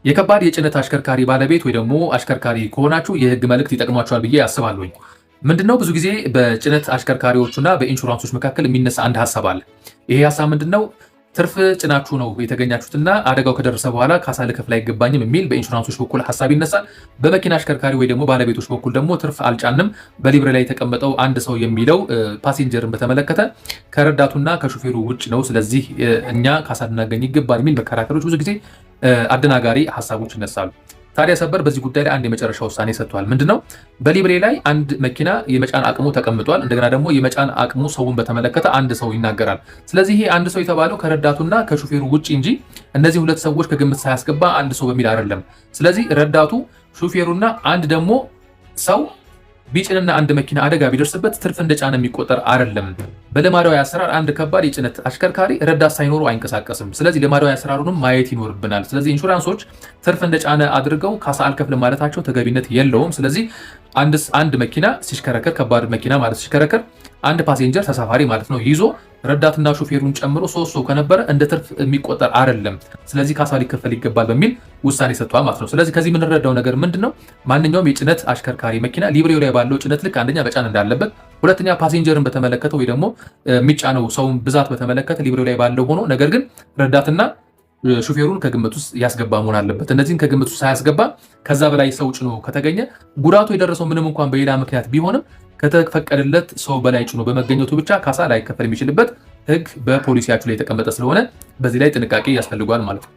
የከባድ የጭነት አሽከርካሪ ባለቤት ወይ ደግሞ አሽከርካሪ ከሆናችሁ የህግ መልእክት ይጠቅሟችኋል ብዬ አስባለሁኝ። ምንድነው ብዙ ጊዜ በጭነት አሽከርካሪዎቹና በኢንሹራንሶች መካከል የሚነሳ አንድ ሐሳብ አለ። ይሄ ሐሳብ ምንድነው? ትርፍ ጭናችሁ ነው የተገኛችሁትና አደጋው ከደረሰ በኋላ ካሳ ልከፍል አይገባኝም የሚል በኢንሹራንሶች በኩል ሐሳብ ይነሳል። በመኪና አሽከርካሪ ወይ ደግሞ ባለቤቶች በኩል ደግሞ ትርፍ አልጫንም በሊብሬ ላይ የተቀመጠው አንድ ሰው የሚለው ፓሴንጀርን በተመለከተ ከረዳቱና ከሹፌሩ ውጭ ነው፣ ስለዚህ እኛ ካሳ ልናገኝ ይገባል የሚል መከራከሮች ብዙ ጊዜ አደናጋሪ ሐሳቦች ይነሳሉ። ታዲያ ሰበር በዚህ ጉዳይ ላይ አንድ የመጨረሻ ውሳኔ ሰጥቷል። ምንድነው? በሊብሬ ላይ አንድ መኪና የመጫን አቅሙ ተቀምጧል። እንደገና ደግሞ የመጫን አቅሙ ሰውን በተመለከተ አንድ ሰው ይናገራል። ስለዚህ ይሄ አንድ ሰው የተባለው ከረዳቱና ከሹፌሩ ውጪ እንጂ እነዚህ ሁለት ሰዎች ከግምት ሳያስገባ አንድ ሰው በሚል አይደለም። ስለዚህ ረዳቱ፣ ሹፌሩና አንድ ደግሞ ሰው ቢጭንና አንድ መኪና አደጋ ቢደርስበት ትርፍ እንደጫነ የሚቆጠር አይደለም። በልማዳዊ አሰራር አንድ ከባድ የጭነት አሽከርካሪ ረዳት ሳይኖሩ አይንቀሳቀስም። ስለዚህ ልማዳዊ አሰራሩንም ማየት ይኖርብናል። ስለዚህ ኢንሹራንሶች ትርፍ እንደጫነ አድርገው ካሳ አልከፍልም ማለታቸው ተገቢነት የለውም። ስለዚህ አንድ መኪና ሲሽከረከር፣ ከባድ መኪና ማለት ሲሽከረከር አንድ ፓሴንጀር ተሳፋሪ ማለት ነው ይዞ ረዳትና ሹፌሩን ጨምሮ 3 ሰው ከነበረ እንደ ትርፍ የሚቆጠር አይደለም። ስለዚህ ካሳ ሊከፈል ይገባል በሚል ውሳኔ ሰጥቷል ማለት ነው። ስለዚህ ከዚህ የምንረዳው ነገር ምንድነው? ማንኛውም የጭነት አሽከርካሪ መኪና ሊብሬው ላይ ባለው ጭነት ልክ አንደኛ መጫን እንዳለበት፣ ሁለተኛ ፓሴንጀርን በተመለከተ ወይ ደግሞ የሚጫነው ሰውን ብዛት በተመለከተ ሊብሬው ላይ ባለው ሆኖ ነገር ግን ረዳትና ሹፌሩን ከግምት ውስጥ ያስገባ መሆን አለበት። እነዚህን ከግምት ውስጥ ሳያስገባ ከዛ በላይ ሰው ጭኖ ከተገኘ ጉዳቱ የደረሰው ምንም እንኳን በሌላ ምክንያት ቢሆንም ከተፈቀደለት ሰው በላይ ጭኖ በመገኘቱ ብቻ ካሳ ላይከፈል የሚችልበት ሕግ በፖሊሲያችሁ ላይ የተቀመጠ ስለሆነ በዚህ ላይ ጥንቃቄ ያስፈልጓል ማለት ነው።